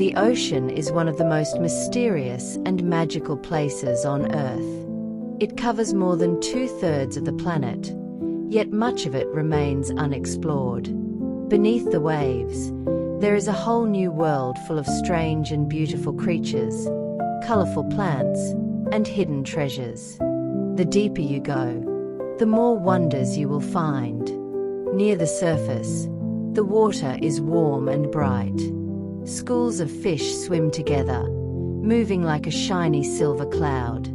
The ocean is one of the most mysterious and magical places on Earth. It covers more than 2/3 of the planet, yet much of it remains unexplored. Beneath the waves, there is a whole new world full of strange and beautiful creatures, colorful plants, and hidden treasures. The deeper you go, the more wonders you will find. Near the surface, the water is warm and bright. Schools of fish swim together, moving like a shiny silver cloud.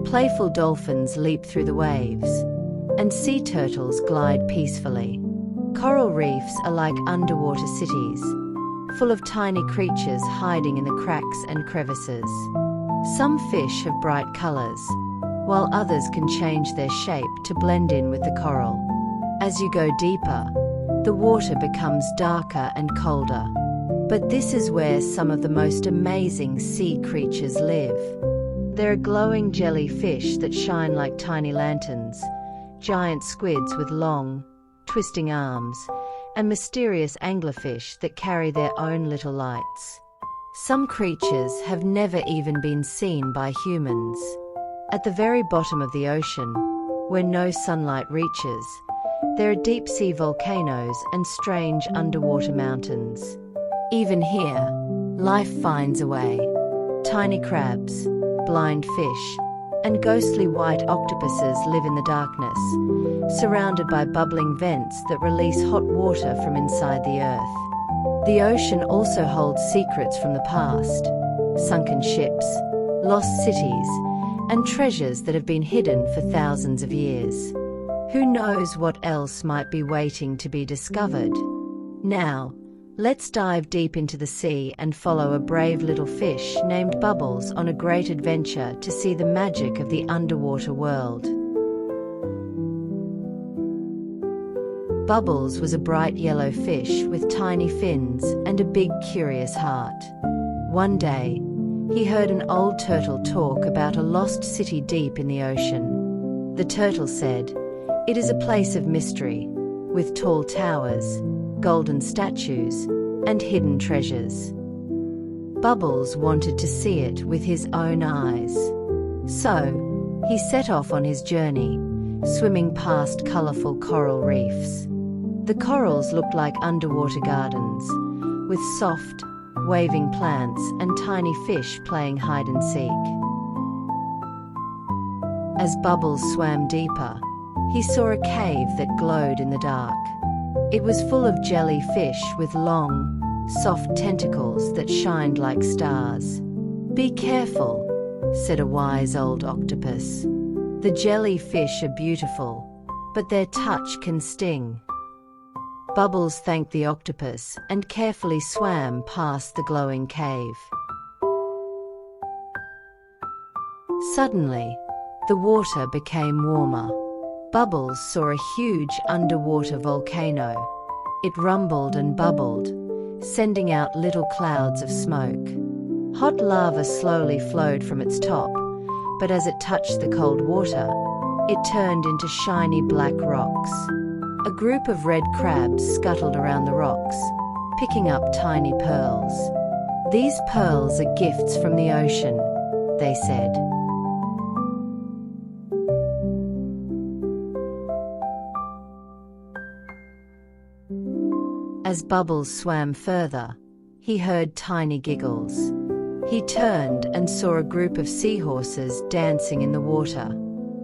Playful dolphins leap through the waves, and sea turtles glide peacefully. Coral reefs are like underwater cities, full of tiny creatures hiding in the cracks and crevices. Some fish have bright colors, while others can change their shape to blend in with the coral. As you go deeper, the water becomes darker and colder. But this is where some of the most amazing sea creatures live. There are glowing jellyfish that shine like tiny lanterns, giant squids with long, twisting arms, and mysterious anglerfish that carry their own little lights. Some creatures have never even been seen by humans. At the very bottom of the ocean, where no sunlight reaches, there are deep-sea volcanoes and strange underwater mountains. Even here, life finds a way. Tiny crabs, blind fish, and ghostly white octopuses live in the darkness, surrounded by bubbling vents that release hot water from inside the earth. The ocean also holds secrets from the past, sunken ships, lost cities, and treasures that have been hidden for thousands of years. Who knows what else might be waiting to be discovered? Now, let's dive deep into the sea and follow a brave little fish named Bubbles on a great adventure to see the magic of the underwater world. Bubbles was a bright yellow fish with tiny fins and a big curious heart. One day, he heard an old turtle talk about a lost city deep in the ocean. The turtle said, "It is a place of mystery, with tall towers, golden statues, and hidden treasures." Bubbles wanted to see it with his own eyes. So, he set off on his journey, swimming past colorful coral reefs. The corals looked like underwater gardens, with soft, waving plants and tiny fish playing hide and seek. As Bubbles swam deeper, he saw a cave that glowed in the dark. It was full of jellyfish with long, soft tentacles that shined like stars. "Be careful," said a wise old octopus. "The jellyfish are beautiful, but their touch can sting." Bubbles thanked the octopus and carefully swam past the glowing cave. Suddenly, the water became warmer. Bubbles saw a huge underwater volcano. It rumbled and bubbled, sending out little clouds of smoke. Hot lava slowly flowed from its top, but as it touched the cold water, it turned into shiny black rocks. A group of red crabs scuttled around the rocks, picking up tiny pearls. "These pearls are gifts from the ocean," they said. As Bubbles swam further, he heard tiny giggles. He turned and saw a group of seahorses dancing in the water.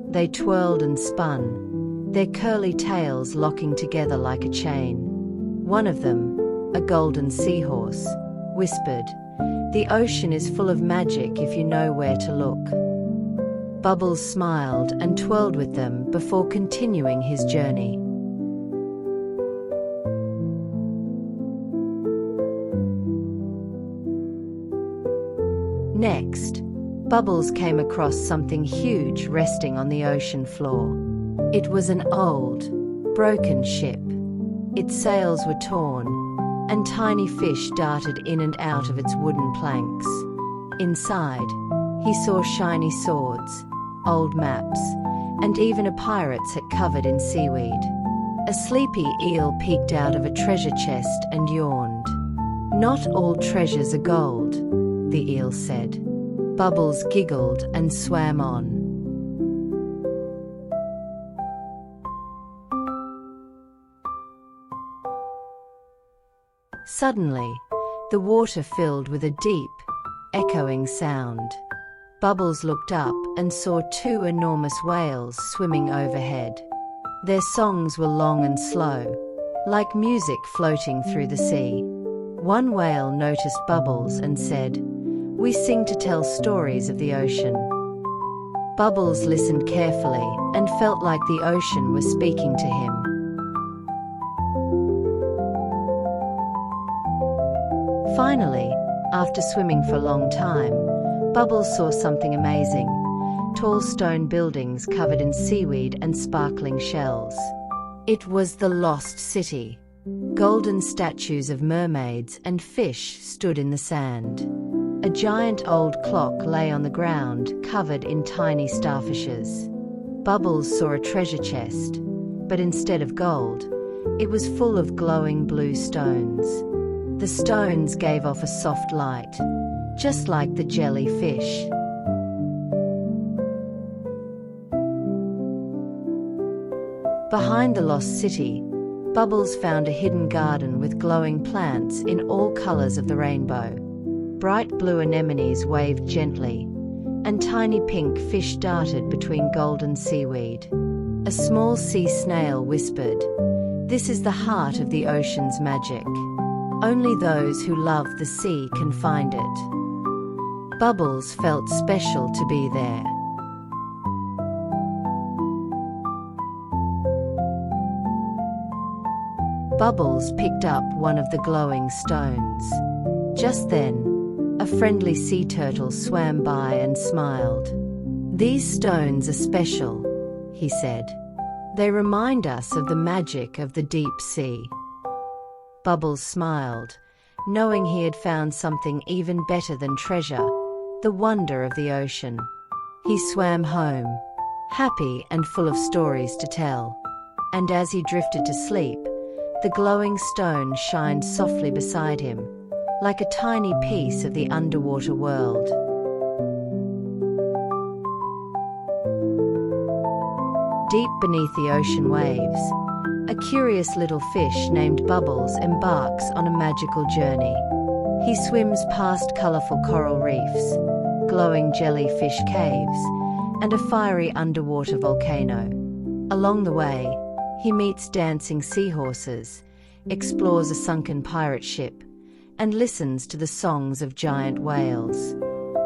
They twirled and spun, their curly tails locking together like a chain. One of them, a golden seahorse, whispered, "The ocean is full of magic if you know where to look." Bubbles smiled and twirled with them before continuing his journey. Next, Bubbles came across something huge resting on the ocean floor. It was an old, broken ship. Its sails were torn, and tiny fish darted in and out of its wooden planks. Inside, he saw shiny swords, old maps, and even a pirate's hat covered in seaweed. A sleepy eel peeked out of a treasure chest and yawned. "Not all treasures are gold," the eel said. Bubbles giggled and swam on. Suddenly, the water filled with a deep, echoing sound. Bubbles looked up and saw two enormous whales swimming overhead. Their songs were long and slow, like music floating through the sea. One whale noticed Bubbles and said, "We sing to tell stories of the ocean." Bubbles listened carefully and felt like the ocean was speaking to him. Finally, after swimming for a long time, Bubbles saw something amazing: tall stone buildings covered in seaweed and sparkling shells. It was the lost city. Golden statues of mermaids and fish stood in the sand. A giant old clock lay on the ground, covered in tiny starfishes. Bubbles saw a treasure chest, but instead of gold, it was full of glowing blue stones. The stones gave off a soft light, just like the jellyfish. Behind the lost city, Bubbles found a hidden garden with glowing plants in all colors of the rainbow. Bright blue anemones waved gently, and tiny pink fish darted between golden seaweed. A small sea snail whispered, "This is the heart of the ocean's magic. Only those who love the sea can find it." Bubbles felt special to be there. Bubbles picked up one of the glowing stones. Just then, a friendly sea turtle swam by and smiled. "These stones are special," he said. "They remind us of the magic of the deep sea." Bubbles smiled, knowing he had found something even better than treasure, the wonder of the ocean. He swam home, happy and full of stories to tell. And as he drifted to sleep, the glowing stone shined softly beside him, like a tiny piece of the underwater world. Deep beneath the ocean waves, a curious little fish named Bubbles embarks on a magical journey. He swims past colorful coral reefs, glowing jellyfish caves, and a fiery underwater volcano. Along the way, he meets dancing seahorses, explores a sunken pirate ship, and listens to the songs of giant whales.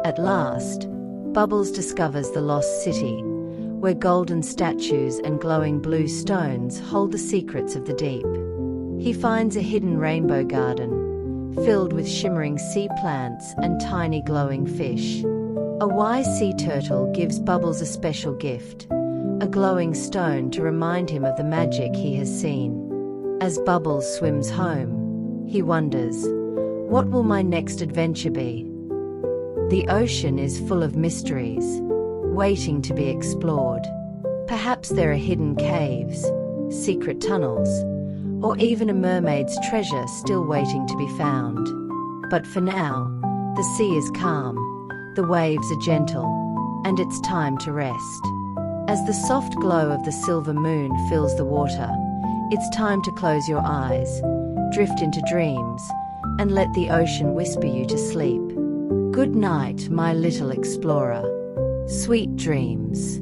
At last, Bubbles discovers the lost city, where golden statues and glowing blue stones hold the secrets of the deep. He finds a hidden rainbow garden, filled with shimmering sea plants and tiny glowing fish. A wise sea turtle gives Bubbles a special gift, a glowing stone to remind him of the magic he has seen. As Bubbles swims home, he wonders, what will my next adventure be? The ocean is full of mysteries, waiting to be explored. Perhaps there are hidden caves, secret tunnels, or even a mermaid's treasure still waiting to be found. But for now, the sea is calm, the waves are gentle, and it's time to rest. As the soft glow of the silver moon fills the water, it's time to close your eyes, drift into dreams, and let the ocean whisper you to sleep. Good night, my little explorer. Sweet dreams.